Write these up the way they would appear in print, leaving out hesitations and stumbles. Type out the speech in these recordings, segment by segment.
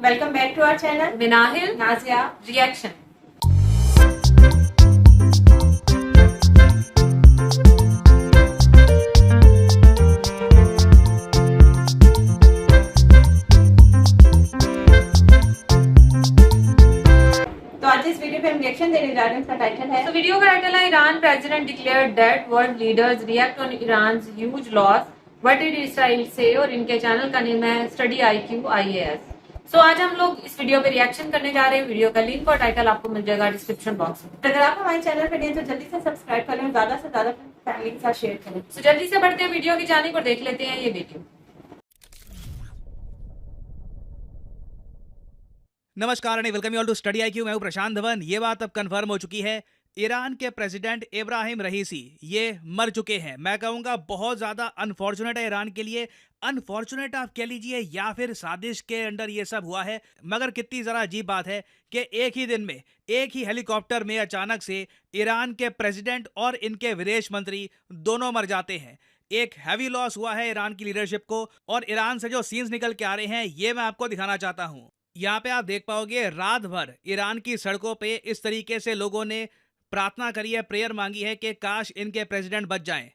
Welcome back to our channel. Minahil Nazia. Reaction. तो आज इस वीडियो पे हम रिएक्शन देने जा रहे हैं। इसका टाइटल है तो वीडियो का टाइटल है Iran president declared dead world leaders react on Iran huge loss what did Israel से, और इनके चैनल का नेम है स्टडी IQ IAS। सो आज हम लोग इस वीडियो पे रिएक्शन करने जा रहे हैं। वीडियो का लिंक और टाइटल आपको मिल जाएगा डिस्क्रिप्शन बॉक्स में। अगर आप हमारे चैनल पर नए तो जल्दी से सब्सक्राइब करें और ज्यादा से ज्यादा फैमिली के साथ शेयर करें। तो जल्दी से बढ़ते हैं वीडियो की जानिब और देख लेते हैं ये वीडियो। नमस्कार and welcome you all to study IQ। मैं हूं प्रशांत धवन। ये बात अब कंफर्म हो चुकी है, ईरान के प्रेसिडेंट इब्राहिम रईसी ये मर चुके हैं। मैं कहूंगा बहुत ज्यादा अनफॉर्चुनेट है ईरान के लिए। अनफॉर्चुनेट आप कह लीजिए या फिर साजिश के अंडर ये सब हुआ है। मगर कितनी जरा अजीब बात है कि एक ही दिन में एक ही हेलीकॉप्टर में अचानक से ईरान के प्रेसिडेंट और इनके विदेश मंत्री दोनों मर जाते हैं। एक हैवी लॉस हुआ है ईरान की लीडरशिप को, और ईरान से जो सीन्स निकल के आ रहे हैं ये मैं आपको दिखाना चाहता हूँ। यहाँ पे आप देख पाओगे रात भर ईरान की सड़कों पे इस तरीके से लोगों ने प्रार्थना करी है, प्रेयर मांगी है कि काश इनके प्रेसिडेंट बच जाएं।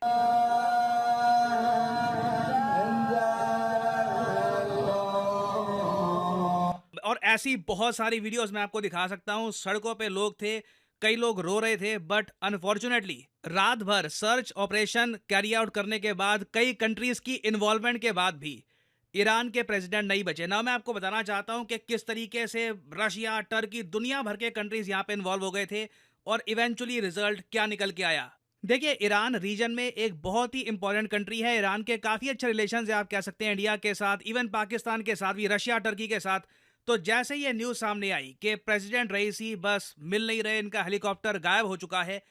और ऐसी बहुत सारी वीडियोस मैं आपको दिखा सकता हूँ। सड़कों पे लोग थे, कई लोग रो रहे थे, बट अनफॉर्चुनेटली रात भर सर्च ऑपरेशन कैरी आउट करने के बाद, कई कंट्रीज की इन्वॉल्वमेंट के बाद भी ईरान के प्रेसिडेंट नहीं बचे। ना मैं आपको बताना चाहता हूं कि किस तरीके से रशिया, टर्की, दुनिया भर के कंट्रीज यहां पे इन्वॉल्व हो गए थे और इवेंचुअली रिजल्ट क्या निकल के आया। देखिए, ईरान रीजन में एक बहुत ही इंपॉर्टेंट कंट्री है। ईरान के काफी अच्छे रिलेशंस है, आप कह सकते हैं, इंडिया के साथ, इवन पाकिस्तान के साथ भी, रशिया, टर्की के साथ। तो जैसे ये न्यूज सामने आई कि प्रेसिडेंट रईसी बस मिल नहीं रहे, इनका हेलीकॉप्टर गायब हो चुका है,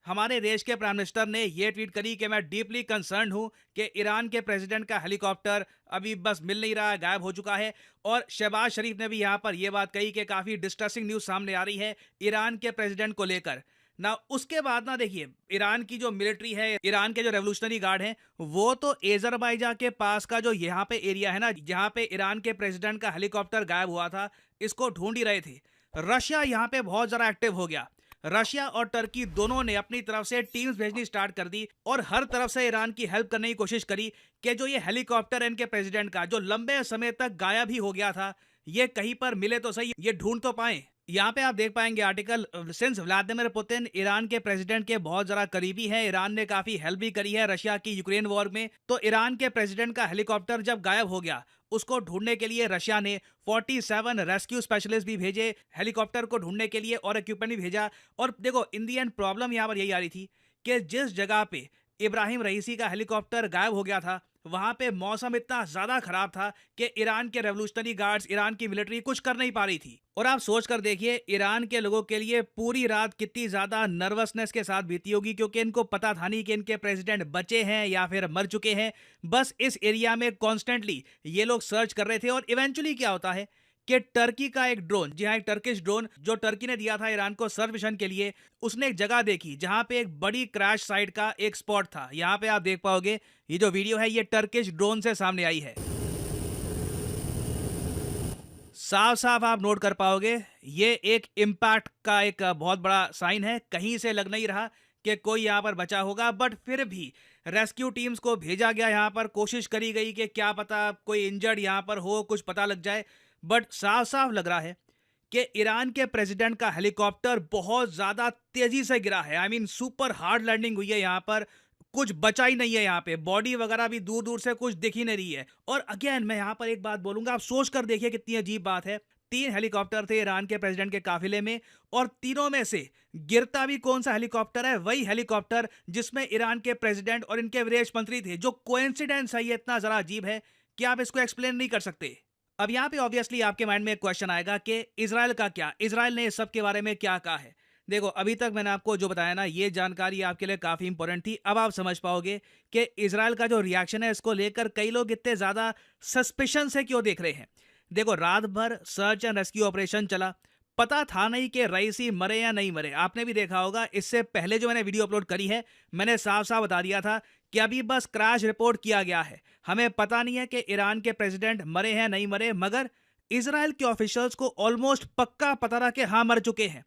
हमारे देश के प्राइम मिनिस्टर ने यह ट्वीट करी कि मैं डीपली कंसर्न हूं कि ईरान के प्रेसिडेंट का हेलीकॉप्टर अभी बस मिल नहीं रहा है, गायब हो चुका है। और शहबाज शरीफ ने भी यहां पर यह बात कही कि काफी डिस्ट्रेसिंग न्यूज सामने आ रही है ईरान के प्रेसिडेंट को लेकर। ना उसके बाद ना देखिए, ईरान की जो मिलिट्री है, ईरान के जो रेवोल्यूशनरी गार्ड हैं, वो तो अजरबैजान के पास का जो यहाँ पे एरिया है ना, जहाँ पे ईरान के प्रेसिडेंट का हेलीकॉप्टर गायब हुआ था, इसको ढूंढ ही रहे थे। रशिया यहाँ पे बहुत जरा एक्टिव हो गया। रशिया और टर्की दोनों ने अपनी तरफ से टीम्स भेजनी स्टार्ट कर दी और हर तरफ से ईरान की हेल्प करने की कोशिश करी कि जो ये हेलीकॉप्टर है इनके प्रेसिडेंट का, जो लंबे समय तक गायब ही हो गया था, ये कहीं पर मिले तो सही, ये ढूंढ तो पाए। यहाँ पे आप देख पाएंगे article, since Vladimir Putin Iran के प्रेसिडेंट के बहुत जरा करीबी है, ईरान ने काफी हेल्प भी करी है रशिया की यूक्रेन वॉर में, तो ईरान के प्रेसिडेंट का हेलीकॉप्टर जब गायब हो गया, उसको ढूंढने के लिए रशिया ने 47 रेस्क्यू स्पेशलिस्ट भी भेजे हेलीकॉप्टर को ढूंढने के लिए, और इक्विपमेंट भी भेजा। और देखो, इन दी एंड प्रॉब्लम यहाँ पर यही आ रही थी कि जिस जगह पे इब्राहिम रईसी का हेलीकॉप्टर गायब हो गया था, वहां पे मौसम इतना ज्यादा खराब था कि ईरान के रेवोल्यूशनरी गार्ड्स, ईरान की मिलिट्री कुछ कर नहीं पा रही थी। और आप सोच कर देखिए, ईरान के लोगों के लिए पूरी रात कितनी ज्यादा नर्वसनेस के साथ बीती होगी, क्योंकि इनको पता था नहीं कि इनके प्रेसिडेंट बचे हैं या फिर मर चुके हैं। बस इस एरिया में कॉन्स्टेंटली ये लोग सर्च कर रहे थे। और इवेंचुअली क्या होता है कि टर्की का एक ड्रोन, जी हाँ, एक टर्किश ड्रोन जो टर्की ने दिया था ईरान को सर्च मिशन के लिए, उसने एक जगह देखी जहां पे एक बड़ी क्रैश साइट का एक स्पॉट था। यहां पे आप देख पाओगे, ये जो वीडियो है ये टर्किश ड्रोन से सामने आई है। साफ साफ आप नोट कर पाओगे, ये एक इम्पैक्ट का एक बहुत बड़ा साइन है। कहीं से लग नहीं रहा कि कोई यहाँ पर बचा होगा, बट फिर भी रेस्क्यू टीम्स को भेजा गया, यहाँ पर कोशिश करी गई कि क्या पता कोई इंजर्ड यहाँ पर हो, कुछ पता लग जाए। बट साफ साफ लग रहा है कि ईरान के प्रेसिडेंट का हेलीकॉप्टर बहुत ज्यादा तेजी से गिरा है। I mean super hard landing हुई है, यहाँ पर कुछ बचा ही नहीं है। यहाँ पे बॉडी वगैरह भी दूर दूर से कुछ दिख ही नहीं रही है। और अगेन मैं यहाँ पर एक बात बोलूंगा, आप सोच कर देखिए कितनी अजीब बात है। 3 हेलीकॉप्टर थे ईरान के प्रेसिडेंट के काफिले में, और तीनों में से गिरता भी कौन सा हेलीकॉप्टर है? वही हेलीकॉप्टर जिसमें ईरान के प्रेसिडेंट और इनके विदेश मंत्री थे। जो कोइंसिडेंस है ये इतना जरा अजीब है कि आप इसको एक्सप्लेन नहीं कर सकते। अब यहाँ पे ऑब्वियसली आपके माइंड में एक क्वेश्चन आएगा कि इजराइल का क्या, इजराइल ने इस सब के बारे में क्या कहा है? देखो, अभी तक मैंने आपको जो बताया ना, ये जानकारी आपके लिए काफी इंपॉर्टेंट थी। अब आप समझ पाओगे कि इजराइल का जो रिएक्शन है इसको लेकर कई लोग इतने ज्यादा सस्पिशन से क्यों देख रहे हैं। देखो, रात भर सर्च एंड रेस्क्यू ऑपरेशन चला, पता था नहीं कि रईसी मरे या नहीं मरे। आपने भी देखा होगा, इससे पहले जो मैंने वीडियो अपलोड करी है, मैंने साफ साफ बता दिया था कि अभी बस क्रैश रिपोर्ट किया गया है, हमें पता नहीं है कि ईरान के प्रेसिडेंट मरे हैं नहीं मरे। मगर इजराइल के ऑफिशियल्स को ऑलमोस्ट पक्का पता था कि हाँ मर चुके हैं।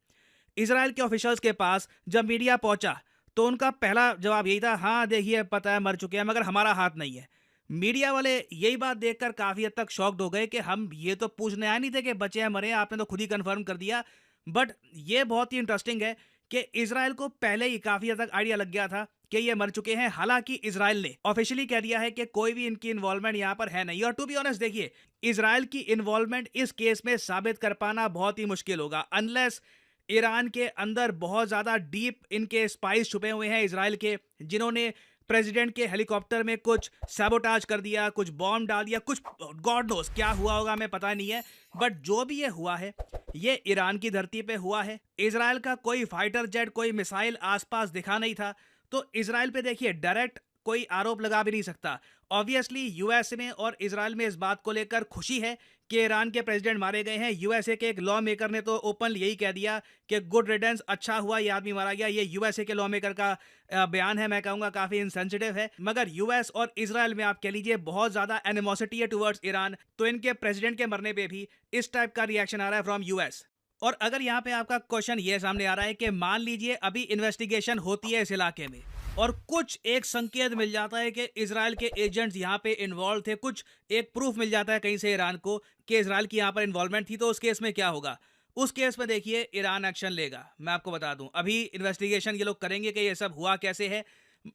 इजराइल के ऑफिशियल्स के पास जब मीडिया पहुंचा तो उनका पहला जवाब यही था, हाँ देखिए पता है मर चुके हैं मगर हमारा हाथ नहीं है। मीडिया वाले यही बात देखकर काफी हद तक शॉक्ड हो गए कि हम ये तो पूछने आए नहीं थे कि बचे हैं मरे हैं, आपने तो खुद ही कंफर्म कर दिया। बट ये बहुत ही इंटरेस्टिंग है कि इजराइल को पहले ही काफी हद तक आइडिया लग गया था कि ये मर चुके हैं। हालांकि इजराइल ने ऑफिशियली कह दिया है कि कोई भी इनकी इन्वॉल्वमेंट यहाँ पर है नहीं। और टू बी ऑनेस्ट देखिए, इजराइल की इन्वॉल्वमेंट इस केस में साबित कर पाना बहुत ही मुश्किल होगा अनलेस ईरान के अंदर बहुत ज्यादा डीप इनके स्पाइस छुपे हुए हैं इजराइल के, जिन्होंने प्रेसिडेंट के हेलीकॉप्टर में कुछ सैबोटाज कर दिया, कुछ बॉम्ब डाल दिया, कुछ गॉड नोस क्या हुआ होगा हमें पता नहीं है। बट जो भी ये हुआ है ये ईरान की धरती पे हुआ है। इजराइल का कोई फाइटर जेट, कोई मिसाइल आसपास दिखा नहीं था। तो इजराइल पे देखिए डायरेक्ट कोई आरोप लगा भी नहीं सकता। ऑब्वियसली यूएसए में और इजराइल में इस बात को लेकर खुशी है कि ईरान के प्रेसिडेंट मारे गए हैं। यूएसए के एक लॉ मेकर ने तो ओपनली यही कह दिया कि गुड रिडंस, अच्छा हुआ ये आदमी मारा गया। ये यूएसए के लॉ मेकर का बयान है, मैं कहूंगा काफी इनसेंसिटिव है। मगर यूएस और इजराइल में आप कह लीजिए बहुत ज्यादा एनिमोसिटी है टुवर्ड्स ईरान। तो इनके प्रेसिडेंट के मरने पे भी इस टाइप का रिएक्शन आ रहा है फ्रॉम यूएस। और अगर यहाँ पे आपका क्वेश्चन ये सामने आ रहा है कि मान लीजिए अभी इन्वेस्टिगेशन होती है इस इलाके में और कुछ एक संकेत मिल जाता है कि इजराइल के एजेंट्स यहाँ पे इन्वॉल्व थे, कुछ एक प्रूफ मिल जाता है कहीं से ईरान को कि इजराइल की यहाँ पर इन्वॉल्वमेंट थी, तो उस केस में क्या होगा? उस केस में देखिए ईरान एक्शन लेगा। मैं आपको बता दूं अभी इन्वेस्टिगेशन ये लोग करेंगे कि ये सब हुआ कैसे है।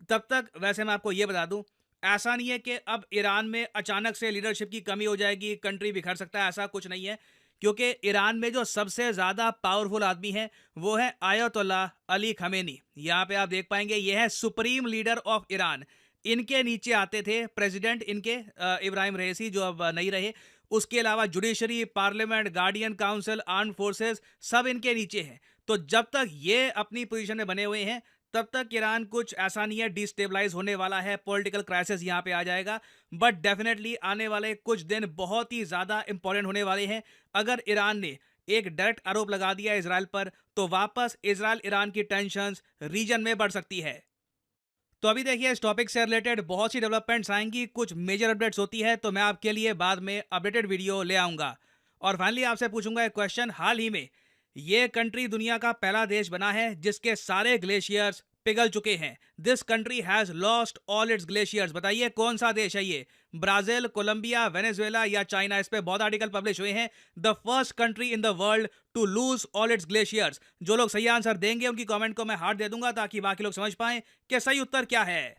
तब तक वैसे मैं आपको ये बता दूं, ऐसा नहीं है कि अब ईरान में अचानक से लीडरशिप की कमी हो जाएगी, कंट्री बिखर सकता है, ऐसा कुछ नहीं है। क्योंकि ईरान में जो सबसे ज्यादा पावरफुल आदमी है वो है आयतुल्लाह अली खमेनी। यहाँ पे आप देख पाएंगे ये है सुप्रीम लीडर ऑफ ईरान। इनके नीचे आते थे प्रेसिडेंट इनके इब्राहिम रईसी जो अब नहीं रहे। उसके अलावा judiciary, parliament, guardian council, arm forces सब इनके नीचे हैं। तो जब तक ये अपनी पोजीशन में बने हुए हैं तब तक ईरान कुछ ऐसा नहीं है डिस्टेबलाइज होने वाला है, पॉलिटिकल क्राइसिस यहाँ पे आ जाएगा। बट डेफिनेटली आने वाले कुछ दिन बहुत ही ज्यादा इंपॉर्टेंट होने वाले हैं। अगर ईरान ने एक डायरेक्ट आरोप लगा दिया इजराइल पर तो वापस इजराइल ईरान की टेंशंस रीजन में बढ़ सकती है। तो अभी देखिए इस टॉपिक से रिलेटेड बहुत सी डेवलपमेंट्स आएंगी, कुछ मेजर अपडेट्स होती है तो मैं आपके लिए बाद में अपडेटेड वीडियो ले आऊंगा। और फाइनली आपसे पूछूंगा एक क्वेश्चन, हाल ही में ये कंट्री दुनिया का पहला देश बना है जिसके सारे ग्लेशियर्स पिघल चुके हैं। This country has lost all its glaciers. बताइए कौन सा देश है ये? ब्राजील, कोलंबिया, वेनेजुएला या चाइना? इस पे बहुत आर्टिकल पब्लिश हुए हैं। The first country in the world to lose all its glaciers. जो लोग सही आंसर देंगे उनकी कमेंट को मैं हार्ट दे दूंगा ताकि बाकी लोग समझ पाएं कि सही उत्तर क्या है।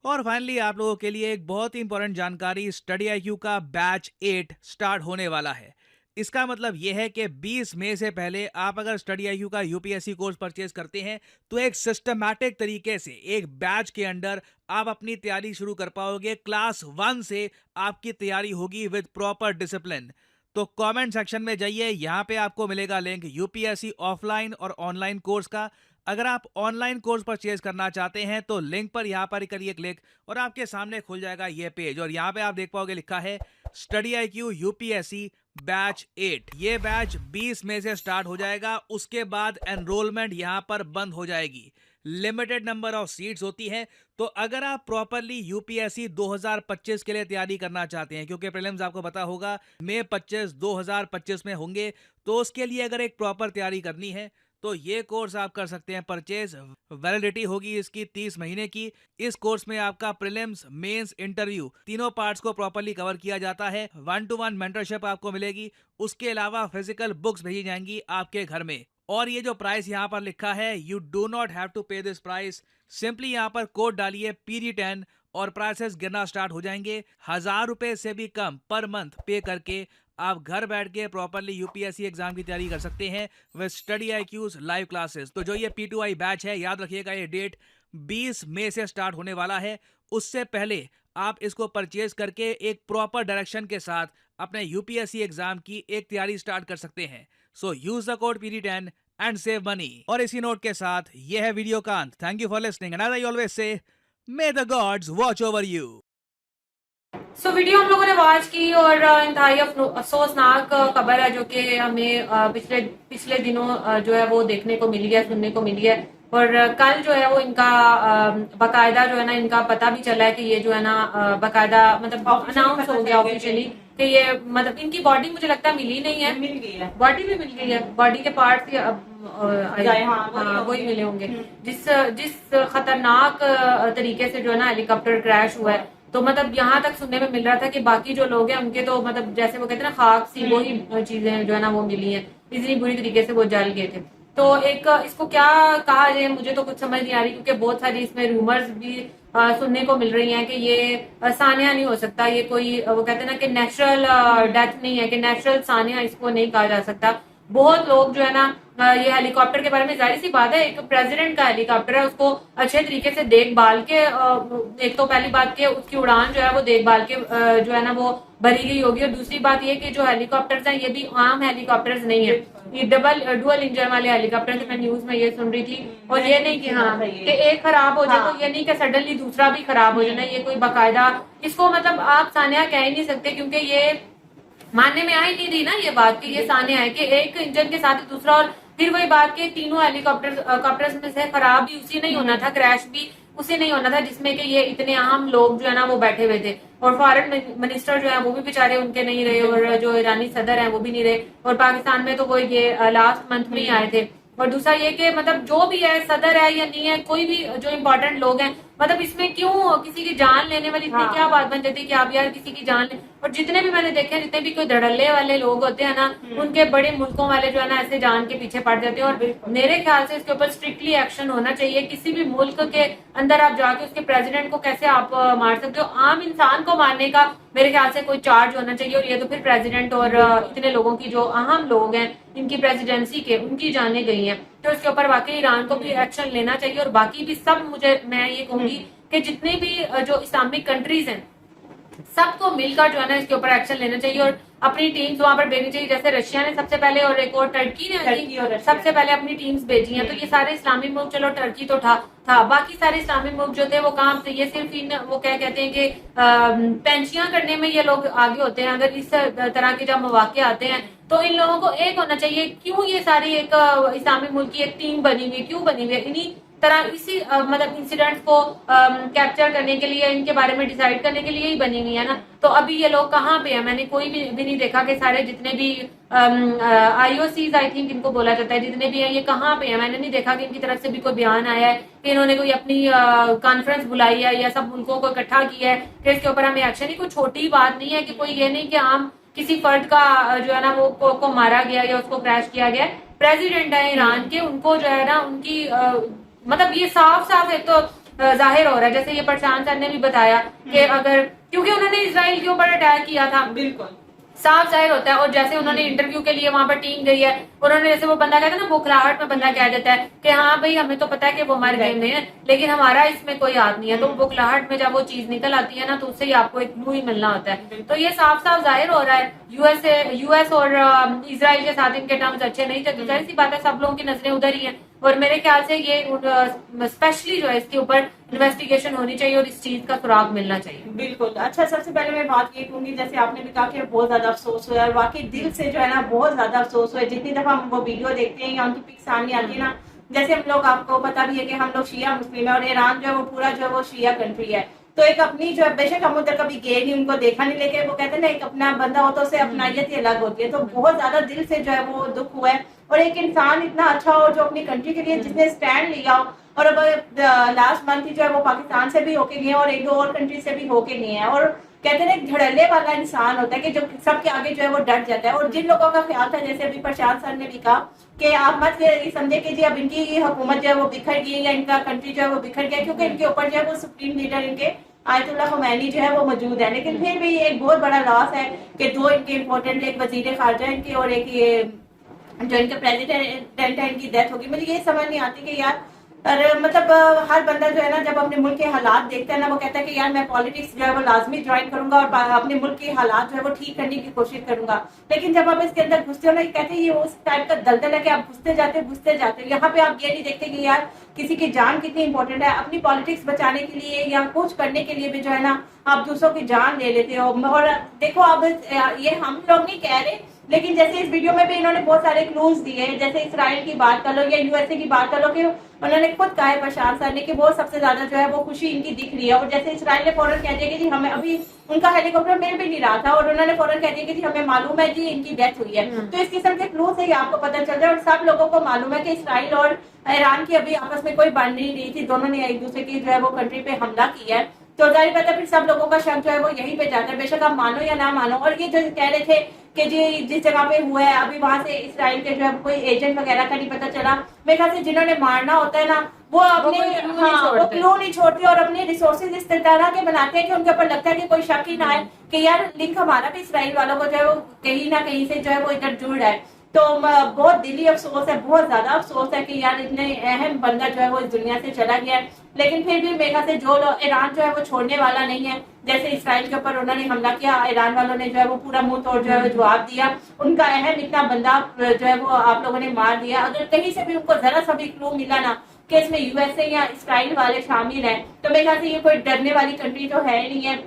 और फाइनली आप लोगों के लिए एक बहुत ही इंपॉर्टेंट जानकारी, स्टडी आईक्यू का बैच 8 स्टार्ट होने वाला है। इसका मतलब यह है कि 20 मई से पहले आप अगर स्टडी आईक्यू का यूपीएससी कोर्स परचेज करते हैं तो एक सिस्टमैटिक तरीके से एक बैच के अंडर आप अपनी तैयारी शुरू कर पाओगे। क्लास 1 से आपकी तैयारी होगी विद प्रॉपर डिसिप्लिन। तो कमेंट सेक्शन में जाइए, यहाँ पे आपको मिलेगा लिंक यूपीएससी ऑफलाइन और ऑनलाइन कोर्स का। अगर आप ऑनलाइन कोर्स परचेज करना चाहते हैं तो लिंक पर यहाँ पर करिए क्लिक और आपके सामने खुल जाएगा ये पेज। और यहाँ पे आप देख पाओगे लिखा है स्टडी आईक्यू यूपीएससी बैच 8। ये बैच 20 मई से स्टार्ट हो जाएगा। उसके बाद एनरोलमेंट यहाँ पर बंद हो जाएगी। लिमिटेड नंबर ऑफ सीट्स होती है। तो अगर आप प्रॉपरली यूपीएससी 2025 के लिए तैयारी करना चाहते हैं, क्योंकि प्रीलिम्स आपको पता होगा मई 25 2025 में होंगे, तो उसके लिए अगर एक प्रॉपर तैयारी करनी है तो ये कोर्स आप कर सकते हैं परचेज। वैलिडिटी होगी इसकी 30 महीने की। इस कोर्स में आपका प्रीलिम्स, मेंस, इंटरव्यू तीनों पार्ट्स को प्रॉपर्ली कवर किया जाता है। 1-to-1 मेंटरशिप आपको मिलेगी। उसके अलावा फिजिकल बुक्स भेजी जाएंगी आपके घर में। और ये जो प्राइस यहाँ पर लिखा है, you do not have to pay this price. Simply यहाँ पर कोड डालिए PD10 और प्राइसेस गिरना स्टार्ट हो जाएंगे। 1000 रुपए से भी कम पर मंथ पे करके आप घर बैठ के प्रॉपरली यूपीएससी एग्जाम की तैयारी कर सकते हैं विद स्टडी आईक्यूज लाइव क्लासेस। तो जो ये P2I बैच है, याद रखिएगा ये डेट 20 मई से स्टार्ट होने वाला है। उससे पहले आप इसको परचेज करके एक प्रॉपर डायरेक्शन के साथ अपने यूपीएससी एग्जाम की एक तैयारी स्टार्ट कर सकते हैं। So use the code PD10 and save money. और इसी नोट के साथ ये है वीडियो का अंत। Thank you for listening and as I always say, may the gods watch over you. So video हम लोगों ने वॉच की और इंतहाई अफसोसनाक खबर है जो कि हमें पिछले दिनों जो है वो देखने को मिली है, सुनने को मिली है। और कल जो है वो इनका बाकायदा जो है ना इनका पता भी चला है कि ये जो है ना बाकायदा मतलब अनाउंस हो गया ऑफिशियली कि ये मतलब इनकी बॉडी मुझे लगता है मिली नहीं है, मिल गई है। बॉडी भी मिल गई है, बॉडी के पार्ट्स हाँ, वही मिले होंगे। जिस जिस खतरनाक तरीके से जो है ना हेलीकॉप्टर क्रैश हुआ है, तो मतलब यहाँ तक सुनने में मिल रहा था कि बाकी जो लोग हैं उनके तो मतलब जैसे वो कहते हैं ना खाक सी वो ही चीजें जो है ना वो मिली हैं, इतनी बुरी तरीके से वो जल गए थे। तो एक इसको क्या कहा जाए मुझे तो कुछ समझ नहीं आ रही, क्योंकि बहुत सारी इसमें रूमर्स भी सुनने को मिल रही हैं कि ये सानिया नहीं हो सकता, ये कोई वो कहते हैं ना कि नेचुरल डेथ नहीं है, कि नेचुरल सानिया इसको नहीं कहा जा सकता। बहुत लोग जो है ना ये हेलीकॉप्टर के बारे में, जाहिर सी बात है एक प्रेसिडेंट का हेलीकॉप्टर है, उसको अच्छे तरीके से देखभाल के एक तो पहली बात कि उसकी उड़ान जो है वो देखभाल के जो है ना वो भरी गई होगी, और दूसरी बात ये कि जो हेलीकॉप्टर्स हैं ये भी आम हेलीकॉप्टर्स नहीं है, ये डुअल इंजन वाले हेलीकॉप्टर थे। मैं न्यूज में ये सुन रही थी, और ये नहीं कि हाँ कि एक खराब हो जाए तो ये नहीं कि सडनली दूसरा भी खराब हो जाना, ये कोई बाकायदा इसको मतलब आप सानिया कह ही नहीं सकते, क्योंकि ये मानने में आ ही नहीं रही ना ये बात कि ये सानिया है कि एक इंजन के साथ दूसरा, और फिर वही बात कि तीनों हेलीकॉप्टर्स में से खराब भी उसी नहीं होना था, क्रैश भी उसी नहीं होना था जिसमें कि ये इतने अहम लोग जो है ना वो बैठे हुए थे, और फॉरेन मिनिस्टर जो है वो भी बेचारे उनके नहीं रहे, और जो ईरानी सदर है वो भी नहीं रहे, और पाकिस्तान में तो वो ये लास्ट मंथ में ही आए थे। और दूसरा ये कि मतलब जो भी है सदर है या नहीं है, कोई भी जो इम्पोर्टेंट लोग हैं, मतलब इसमें क्यों किसी की जान लेने वाली इतनी क्या बात बन जाती है कि आप यार किसी की जान ले। और जितने भी मैंने देखे हैं, जितने भी कोई धड़ल्ले वाले लोग होते हैं ना, उनके बड़े मुल्कों वाले जो है ना ऐसे जान के पीछे पड़ जाते हैं, और मेरे ख्याल से इसके ऊपर स्ट्रिक्टली एक्शन होना चाहिए। किसी भी मुल्क के अंदर आप जाके उसके प्रेसिडेंट को कैसे आप मार सकते हो, आम इंसान को मारने का मेरे ख्याल से कोई चार्ज होना चाहिए, और ये तो फिर प्रेसिडेंट और इतने लोगों की जो अहम लोग हैं इनकी प्रेसिडेंसी के उनकी जाने गई हैं, तो इसके ऊपर वाकई ईरान को भी एक्शन लेना चाहिए। और बाकी भी सब मैं ये कहूंगी कि जितने भी जो इस्लामिक कंट्रीज हैं सबको मिलकर जो है ना इसके ऊपर एक्शन लेना चाहिए, और अपनी टीम्स वहां पर भेजनी चाहिए। जैसे रशिया ने सबसे पहले, और एक और टर्की ने सबसे पहले अपनी टीम्स भेजी हैं, तो ये सारे इस्लामी मुल्क, चलो टर्की तो था बाकी सारे इस्लामी मुल्क जो थे वो काम थे, ये सिर्फ इन वो क्या कहते हैं कि पेंशियां करने में ये लोग आगे होते हैं। अगर इस तरह के जब मौके आते हैं तो इन लोगों को एक होना चाहिए। क्यों ये सारी एक इस्लामी मुल्क की एक टीम बनी हुई है, क्यों बनी हुई है? इन्हीं तरह इसी मतलब इंसिडेंट को कैप्चर करने के लिए, इनके बारे में डिसाइड करने के लिए ही बनी हुई है ना। तो अभी ये लोग कहाँ पे है? मैंने कोई भी नहीं देखा कि सारे जितने भी IOCs आई थिंक इनको बोला जाता है, जितने भी है ये कहाँ पे है? मैंने नहीं देखा कि इनकी तरफ से भी कोई बयान आया है कि इन्होंने कोई अपनी कॉन्फ्रेंस बुलाई है या सब मुल्कों को इकट्ठा किया है कि इसके ऊपर हमें एक्शन। ही कोई छोटी बात नहीं है कि कोई ये नहीं कि आम किसी फर्द का जो है ना वो को मारा गया या उसको क्रैश किया गया। प्रेसिडेंट है ईरान के, उनको जो है ना उनकी मतलब ये साफ साफ एक तो जाहिर हो रहा है, जैसे ये प्रशांत सर ने भी बताया कि अगर क्योंकि उन्होंने इसराइल के ऊपर अटैक किया था, बिल्कुल साफ जाहिर होता है। और जैसे उन्होंने इंटरव्यू के लिए वहां पर टीम गई है, उन्होंने जैसे वो बंदा कहता है ना बुखलाहट में बंदा कह देता है कि हाँ भाई हमें तो पता है कि वो मर गए हैं लेकिन हमारा इसमें कोई हाथ नहीं है, तो बुखलाहट में जब वो चीज निकल आती है ना तो उससे ही आपको एक क्लू ही मिलना होता है। तो ये साफ साफ जाहिर हो रहा है यूएस और इसराइल के साथ इनके टर्म्स अच्छे नहीं थे, तो जाहिर सी बात है सब लोगों की नजरें उधर ही है। और मेरे ख्याल से ये स्पेशली जो है इसके ऊपर इन्वेस्टिगेशन होनी चाहिए और इस चीज का सुराग मिलना चाहिए। बिल्कुल। अच्छा, सबसे पहले मैं बात ये कहूंगी, जैसे आपने भी कहा कि बहुत ज्यादा अफसोस हुआ है, और वाकई दिल से जो है ना बहुत ज्यादा अफसोस हुआ है। जितनी दफा हम वो वीडियो देखते हैं या उनकी पिक सामने आती है ना, जैसे हम लोग, आपको पता भी है कि हम लोग शिया मुस्लिम है और ईरान जो है वो पूरा जो है वो शिया कंट्री है, तो एक अपनी जो है, बेशक हम उधर कभी गए नहीं, उनको देखा नहीं, लेकिन वो कहते हैं ना एक अपना बंदा हो तो उसे अपनाइयत ही अलग होती है। तो बहुत ज्यादा दिल से जो है वो दुख हुआ है, और एक इंसान इतना अच्छा हो जो अपनी कंट्री के लिए जिसने स्टैंड लिया हो, और अब लास्ट मंथ ही जो है वो पाकिस्तान से भी होके गए और एक दो और कंट्री से भी होके गए हैं। और कहते हैं एक धड़ल्ले वाला इंसान होता है कि जो सबके आगे जो है वो डट जाता है। और जिन लोगों का ख्याल था, जैसे अभी प्रशांत सर ने भी कहा कि आप मत ये समझे कि जी अब इनकी हुकूमत जो है वो बिखर गई या इनका कंट्री जो है वो बिखर गया, क्योंकि इनके ऊपर जो है वो सुप्रीम लीडर इनके आयतुल्लाह खुमैनी जो है वो मौजूद है। लेकिन फिर भी एक बहुत बड़ा लॉस है कि दो इनके इम्पोर्टेंट, एक वजीर खारजा इनके और एक ये जो इनके प्रेसिडेंट है, इनकी डेथ होगी। मुझे ये समझ नहीं आती कि यार, और मतलब हर बंदा जो है ना जब अपने मुल्क के हालात देखता है ना, वो कहता है कि यार मैं पॉलिटिक्स जो है वो लाजमी ज्वाइन करूंगा और अपने मुल्क के हालात जो है वो ठीक करने की कोशिश करूंगा। लेकिन जब आप इसके अंदर घुसते हो ना, कहते हैं ये उस टाइप का दलदल है कि आप घुसते जाते। यहाँ पे आप ये नहीं देखते कि यार किसी की जान कितनी इंपॉर्टेंट है। अपनी पॉलिटिक्स बचाने के लिए या कुछ करने के लिए भी जो है ना आप दूसरों की जान ले लेते हो। और देखो अब ये हम लोग नहीं कह रहे, लेकिन जैसे इस वीडियो में भी इन्होंने बहुत सारे क्लूज दिए, जैसे इसराइल की बात कर लो या यूएसए की बात कर लो, कि उन्होंने खुद कहा है बशार सर ने कि वो सबसे ज्यादा जो है वो खुशी इनकी दिख रही है। और जैसे इसराइल ने फौरन कह दिया कि जी हमें अभी उनका हेलीकॉप्टर मिल भी नहीं रहा था और उन्होंने फौरन कह दिया कि जी हमें मालूम है जी इनकी डेथ हुई है। तो इस किस्म के क्लू से ही आपको पता चल रहा है और सब लोगों को मालूम है कि इसराइल और ईरान की अभी आपस में कोई बन नहीं रही थी, दोनों ने एक दूसरे की जो है वो कंट्री पे हमला किया है। तो जाहिर बात है फिर सब लोगों का शक जो है वो यहीं पे जाता है, बेशक आप मानो या ना मानो। और ये जो कह रहे थे कि जी जिस जगह पे हुआ है अभी वहां से इसराइल के जो है कोई एजेंट वगैरह का नहीं पता चला। मेरे ख्याल से जिन्होंने मारना होता है ना वो अपने वो क्लू नहीं छोड़ते और अपने रिसोर्सेज इस तरह के बनाते हैं कि उनके ऊपर लगता है कि कोई शक ही ना आए कि यार लिंक हमारा भी इसराइल वालों को जो है वो कहीं ना कहीं से जो है वो इधर जुड़ रहा है। तो बहुत दिली अफसोस है, बहुत ज्यादा अफसोस है कि यार इतने अहम बंदा जो है वो इस दुनिया से चला गया है। लेकिन फिर भी मेरे ख्याल से जो लोग ईरान जो है वो छोड़ने वाला नहीं है। जैसे इसराइल के ऊपर उन्होंने हमला किया, ईरान वालों ने जो है वो पूरा मुंह तोड़ जो है जवाब दिया। उनका अहम इतना बंदा जो है वो आप लोगों ने मार दिया। अगर कहीं से भी उनको जरा सा भी क्लू मिला ना कि इसमें यूएसए या इसराइल वाले शामिल हैं, तो मेरे ख्याल से ये कोई डरने वाली कंट्री तो है नहीं है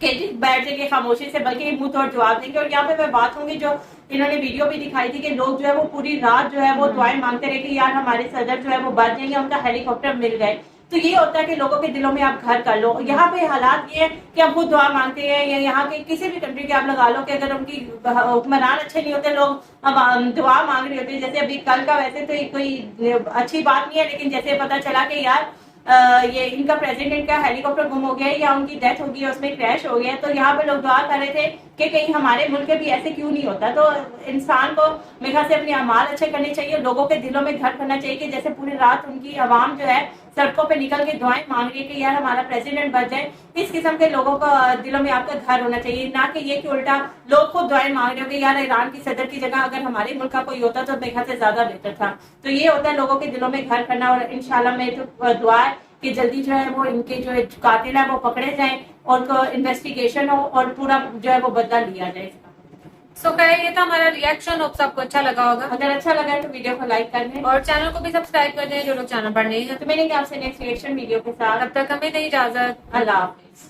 कि बैठ जाएंगे खामोशी से, बल्कि मुंह तोड़ जवाब देंगे। और यहाँ पे मैं बात होंगी जो इन्होंने वीडियो भी दिखाई थी कि लोग जो है वो पूरी रात जो है वो दुआएं मांगते रहे कि यार हमारे सदर जो है वो बच जाएंगे, उनका हेलीकॉप्टर मिल गए। तो ये होता है कि लोगों के दिलों में आप घर कर लो। यहाँ पे हालात ये है कि अब वो दुआ मांगते हैं या यहाँ के किसी भी कंट्री के आप लगा लो कि अगर उनकी हुक्मरान अच्छे नहीं होते, लोग अब दुआ मांग रहे होते हैं। जैसे अभी कल का वैसे तो कोई अच्छी बात नहीं है, लेकिन जैसे पता चला कि यार ये इनका प्रेसिडेंट का हेलीकॉप्टर गुम हो गया है या उनकी डेथ हो गई है, उसमें क्रैश हो गया, तो यहाँ पे लोग दुआ कर रहे थे कि कहीं हमारे मुल्क में भी ऐसे क्यों नहीं होता। तो इंसान को मेरे ख्याल से अपने अमाल अच्छे करने चाहिए, लोगों के दिलों में घर करना चाहिए कि जैसे पूरी रात उनकी आवाम जो है सड़कों पे निकल के दुआएं मांग रही है कि यार हमारा प्रेसिडेंट बच जाए। इस किस्म के लोगों को दिलों में आपका घर होना चाहिए, ना कि ये कि उल्टा लोग खुद दुआएं मांग रहे हो कि यार ईरान की सदर की जगह अगर हमारे मुल्क का कोई होता तो मेरे ख्याल से ज्यादा बेहतर था। तो ये होता है लोगों के दिलों में घर करना। और इंशाल्लाह में तो दुआ है कि जल्दी जो है वो इनके जो कातिल है वो पकड़े जाएं और इन्वेस्टिगेशन हो और पूरा जो है वो बदला लिया जाए। सो ये था हमारा रिएक्शन। होप सबको अच्छा लगा होगा। अगर अच्छा लगा तो वीडियो को लाइक कर दें और चैनल को भी सब्सक्राइब कर दें जो लोग चैनल पर नहीं है। तो मिलेंगे आपसे नेक्स्ट रिएक्शन वीडियो के साथ। तब तक हमें दें इजाजत। अल्लाह हाफिज।